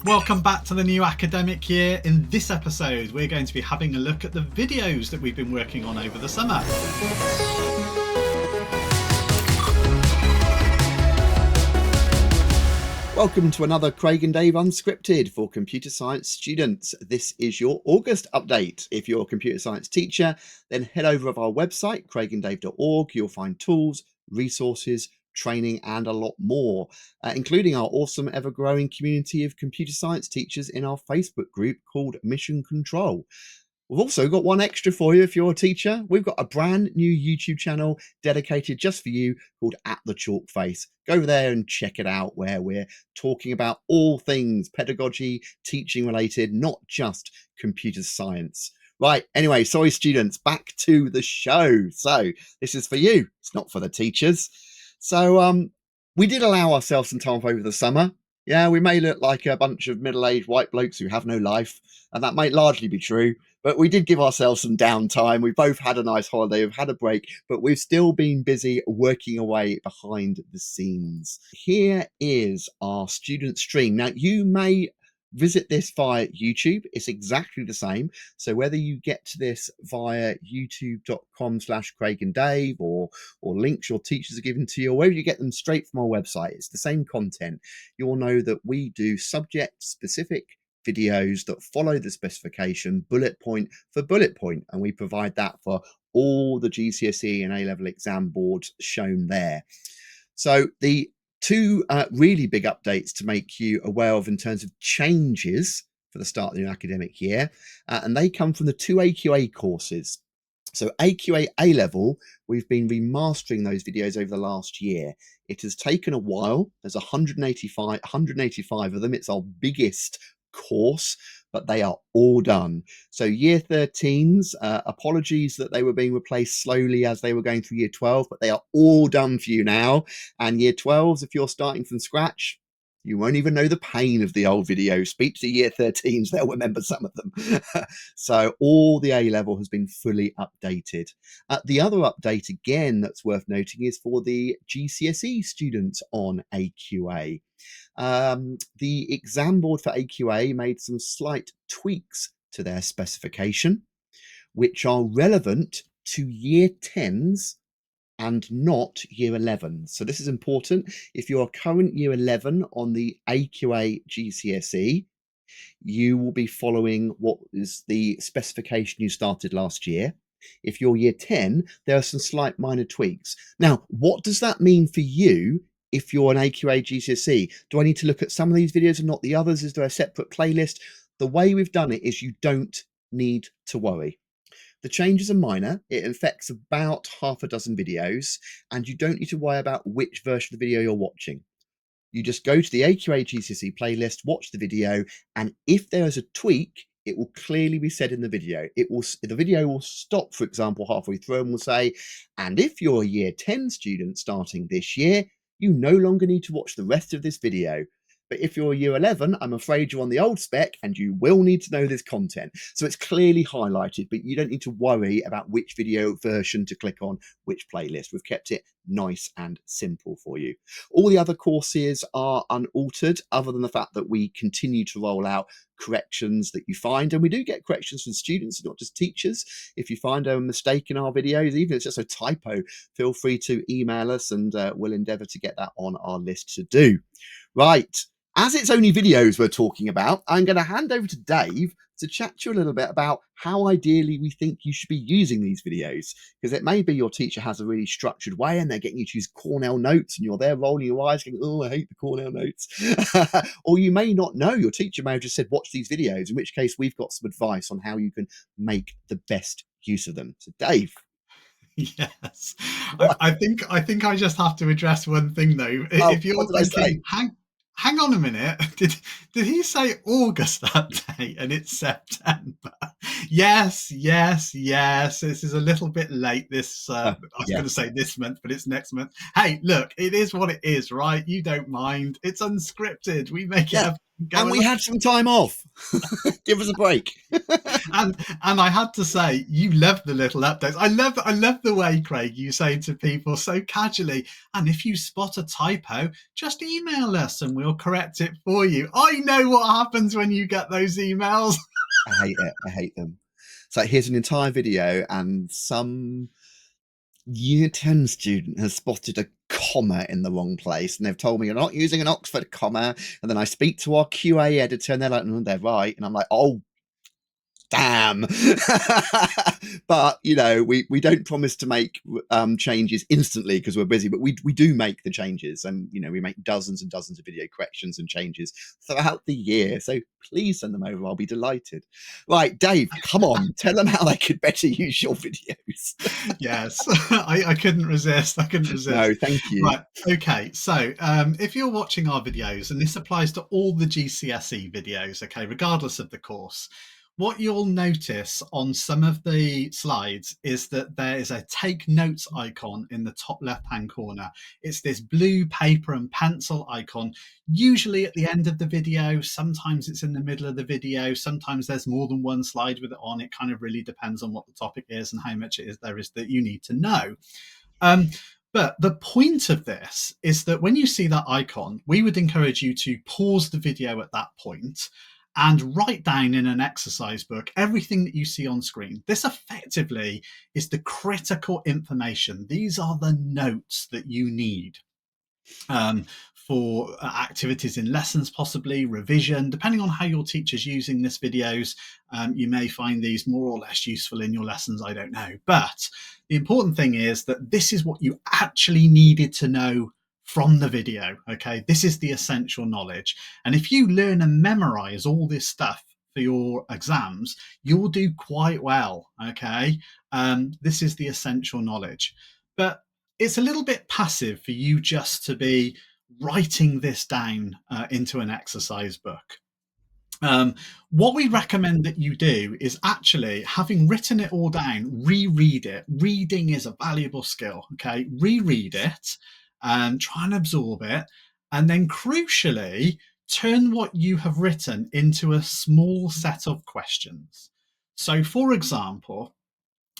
Welcome back to the new academic year. In this episode, we're going to be having a look at the videos that we've been working on over the summer. Welcome to another Craig and Dave Unscripted for computer science students. This is your August update. If you're a computer science teacher, then head over to our website, craiganddave.org. You'll find tools, resources, training, and a lot more, including our awesome ever-growing community of computer science teachers in our Facebook group called Mission Control. We've also got one extra for you if you're a teacher. We've got a brand new YouTube channel dedicated just for you called At the Chalk Face. Go over there and check it out, where we're talking about all things pedagogy, teaching related, not just computer science. Right, anyway, sorry students, back to the show. So this is for you, it's not for the teachers. So we did allow ourselves some time off over the summer. Yeah, we may look like a bunch of middle-aged white blokes who have no life, and that might largely be true, but we did give ourselves some downtime. We both had a nice holiday, we've had a break, but we've still been busy working away behind the scenes. Here is our student stream. Now, you may visit this via YouTube. It's exactly the same. So whether you get to this via youtube.com/Craig and Dave or links your teachers are given to you, or whether you get them straight from our website, it's the same content. You'll know that we do subject specific videos that follow the specification bullet point for bullet point, and we provide that for all the GCSE and A-level exam boards shown there. So the two really big updates to make you aware of in terms of changes for the start of the new academic year, and they come from the two AQA courses. So AQA A-level, we've been remastering those videos over the last year. It has taken a while. There's 185 of them. It's our biggest course, but they are all done. So year 13s, apologies that they were being replaced slowly as they were going through year 12, but they are all done for you now. And year 12s, if you're starting from scratch, you won't even know the pain of the old videos. Speak to year 13s, they'll remember some of them. So all the A-level has been fully updated. The other update, again, that's worth noting is for the GCSE students on AQA. The exam board for AQA made some slight tweaks to their specification, which are relevant to year 10s and not year 11. So this is important. If you're a current year 11 on the AQA GCSE, you will be following what is the specification you started last year. If you're year 10, there are some slight minor tweaks. Now, what does that mean for you if you're an AQA GCSE? Do I need to look at some of these videos and not the others? Is there a separate playlist? The way we've done it is you don't need to worry. The changes are minor. It affects about half a dozen videos, and you don't need to worry about which version of the video you're watching. You just go to the AQA GCSE playlist, watch the video, and if there is a tweak, it will clearly be said in the video. The video will stop, for example, halfway through and will say, and if you're a year 10 student starting this year, you no longer need to watch the rest of this video. But if you're a year 11, I'm afraid you're on the old spec and you will need to know this content. So it's clearly highlighted, but you don't need to worry about which video version to click on, which playlist. We've kept it nice and simple for you. All the other courses are unaltered, other than the fact that we continue to roll out corrections that you find, and we do get corrections from students, not just teachers. If you find a mistake in our videos, even if it's just a typo, feel free to email us and we'll endeavour to get that on our list to do. Right. As it's only videos we're talking about, I'm going to hand over to Dave to chat to you a little bit about how ideally we think you should be using these videos. Because it may be your teacher has a really structured way and they're getting you to use Cornell notes and you're there rolling your eyes going, oh, I hate the Cornell notes. Or you may not know, your teacher may have just said, watch these videos, in which case we've got some advice on how you can make the best use of them. So Dave. Yes. I think I just have to address one thing though. If you're thinking, hang on a minute. Did he say August that day and it's September? Yes. This is a little bit late. I was going to say this month, but it's next month. Hey, look, it is what it is, right? You don't mind. It's unscripted. We make it up. And we had some time off. Give us a break. And I had to say, you love the little updates. I love the way, Craig, you say to people so casually, and if you spot a typo, just email us and we'll correct it for you. I know what happens when you get those emails. I hate it. I hate them. So here's an entire video, and some year 10 student has spotted a comma in the wrong place, and they've told me you're not using an Oxford comma. And then I speak to our QA editor, and they're like, no, they're right. And I'm like, oh, damn. But you know, we don't promise to make changes instantly because we're busy, but we do make the changes, and you know, we make dozens and dozens of video corrections and changes throughout the year. So please send them over. I'll be delighted. Right, Dave, come on, tell them how they could better use your videos. Yes, I couldn't resist. I couldn't resist. No, thank you. Right. Okay. So if you're watching our videos, and this applies to all the GCSE videos, okay, regardless of the course, what you'll notice on some of the slides is that there is a take notes icon in the top left-hand corner. It's this blue paper and pencil icon, usually at the end of the video. Sometimes it's in the middle of the video. Sometimes there's more than one slide with it on. It kind of really depends on what the topic is and how much it is there is that you need to know. But the point of this is that when you see that icon, we would encourage you to pause the video at that point and write down in an exercise book everything that you see on screen. This effectively is the critical information. These are the notes that you need for activities in lessons, possibly revision, depending on how your teacher's using this videos. You may find these more or less useful in your lessons, I don't know. But the important thing is that this is what you actually needed to know from the video, okay? This is the essential knowledge. And if you learn and memorize all this stuff for your exams, you'll do quite well, okay? This is the essential knowledge. But it's a little bit passive for you just to be writing this down into an exercise book. What we recommend that you do is actually, having written it all down, reread it. Reading is a valuable skill, okay? Reread it and try and absorb it. And then crucially, turn what you have written into a small set of questions. So for example,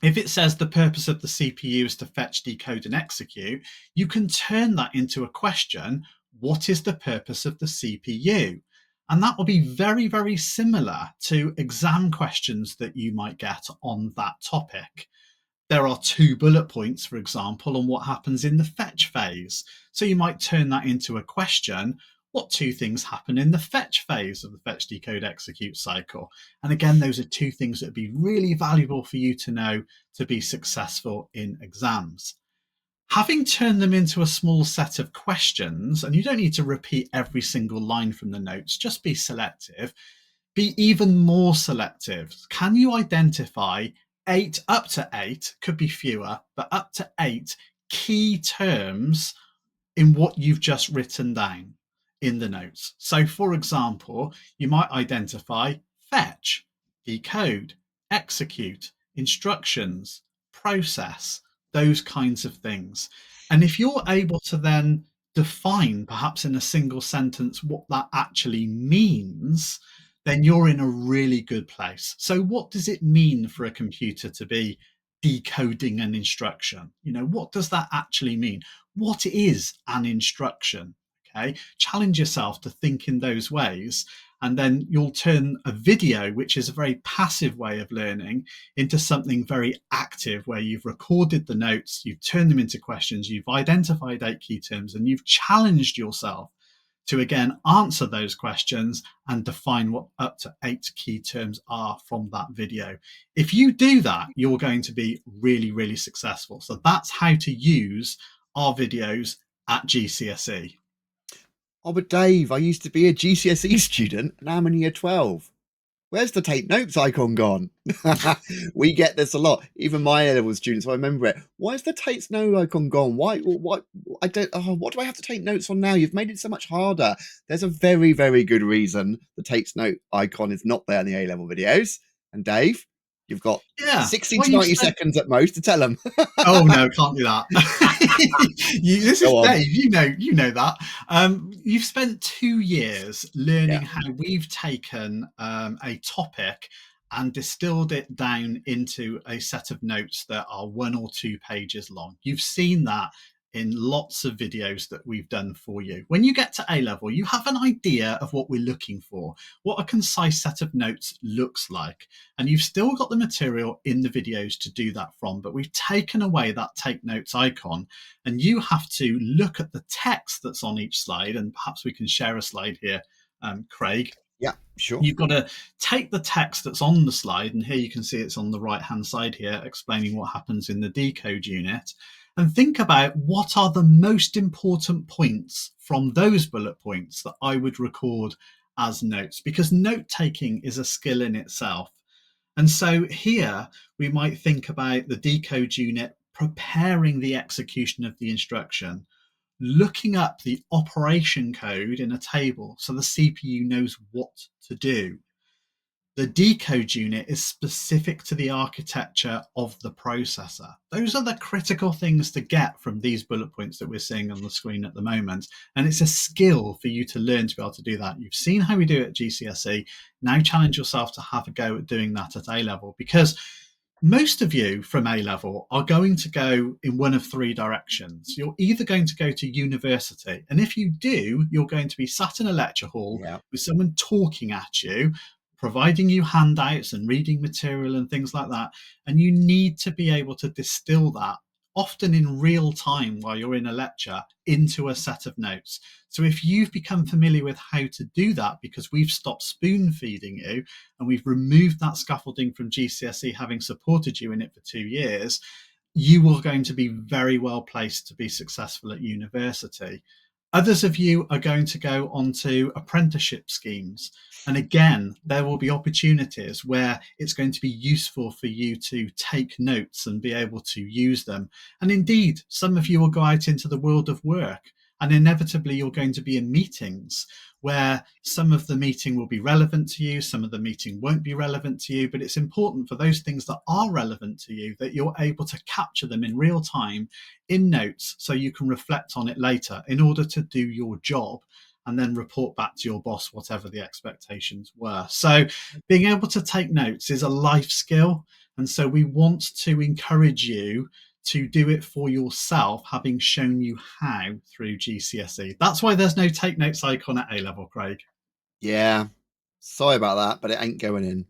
if it says the purpose of the CPU is to fetch, decode, and execute, you can turn that into a question. What is the purpose of the CPU? And that will be very, very similar to exam questions that you might get on that topic. There are 2 bullet points, for example, on what happens in the fetch phase. So you might turn that into a question. What 2 things happen in the fetch phase of the fetch, decode, execute cycle? And again, those are 2 things that would be really valuable for you to know to be successful in exams. Having turned them into a small set of questions, and you don't need to repeat every single line from the notes, just be selective. Be even more selective. Can you identify 8, up to 8, could be fewer, but up to 8 key terms in what you've just written down in the notes? So for example, you might identify fetch, decode, execute, instructions, process, those kinds of things. And if you're able to then define, perhaps in a single sentence, what that actually means, then you're in a really good place. So what does it mean for a computer to be decoding an instruction? You know, what does that actually mean? What is an instruction? Okay, challenge yourself to think in those ways, and then you'll turn a video, which is a very passive way of learning, into something very active, where you've recorded the notes, you've turned them into questions, you've identified 8 key terms, and you've challenged yourself to again answer those questions and define what up to 8 key terms are from that video. If you do that, you're going to be really, really successful. So that's how to use our videos at GCSE. Oh, but Dave, I used to be a GCSE student, and I'm in year 12. Where's the take notes icon gone? We get this a lot. Even my A-level students, I remember it. Why is the take note icon gone? Why? I don't. Oh, what do I have to take notes on now? You've made it so much harder. There's a very, very good reason the takes note icon is not there in the A-level videos. And Dave, You've got Yeah. 60 Well, to 90 seconds at most to tell them. Oh no, can't do that. This is Go on. Dave. You know that. You've spent 2 years Yeah. learning how we've taken a topic and distilled it down into a set of notes that are 1 or 2 pages long. You've seen that in lots of videos that we've done for you. When you get to A level, you have an idea of what we're looking for, what a concise set of notes looks like. And you've still got the material in the videos to do that from, but we've taken away that take notes icon, and you have to look at the text that's on each slide. And perhaps we can share a slide here, Craig. Yeah, sure. You've got to take the text that's on the slide, and here you can see it's on the right hand side here, explaining what happens in the decode unit, and think about what are the most important points from those bullet points that I would record as notes, because note taking is a skill in itself. And so here we might think about the decode unit preparing the execution of the instruction, looking up the operation code in a table so the CPU knows what to do. The decode unit is specific to the architecture of the processor. Those are the critical things to get from these bullet points that we're seeing on the screen at the moment. And it's a skill for you to learn to be able to do that. You've seen how we do it at GCSE. Now challenge yourself to have a go at doing that at A level, because most of you from A level are going to go in one of 3 directions. You're either going to go to university, and if you do, you're going to be sat in a lecture hall with someone talking at you, providing you handouts and reading material and things like that. And you need to be able to distill that, often in real time while you're in a lecture, into a set of notes. So if you've become familiar with how to do that, because we've stopped spoon feeding you and we've removed that scaffolding from GCSE, having supported you in it for 2 years, you are going to be very well placed to be successful at university. Others of you are going to go onto apprenticeship schemes. And again, there will be opportunities where it's going to be useful for you to take notes and be able to use them. And indeed, some of you will go out into the world of work, and inevitably you're going to be in meetings where some of the meeting will be relevant to you, some of the meeting won't be relevant to you, but it's important for those things that are relevant to you that you're able to capture them in real time in notes so you can reflect on it later in order to do your job and then report back to your boss whatever the expectations were. So being able to take notes is a life skill. And so we want to encourage you to do it for yourself, having shown you how through GCSE. That's why there's no take notes icon at A level, Craig. Yeah. Sorry about that, but it ain't going in.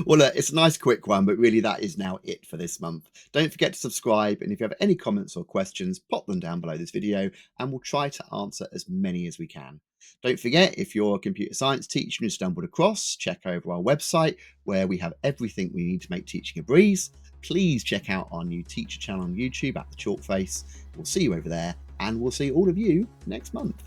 Well, look, it's a nice quick one, but really that is now it for this month. Don't forget to subscribe, and if you have any comments or questions, pop them down below this video and we'll try to answer as many as we can. Don't forget, if you're a computer science teacher and you stumbled across, check over our website where we have everything we need to make teaching a breeze. Please check out our new teacher channel on YouTube at The Chalk Face. We'll see you over there, and we'll see all of you next month.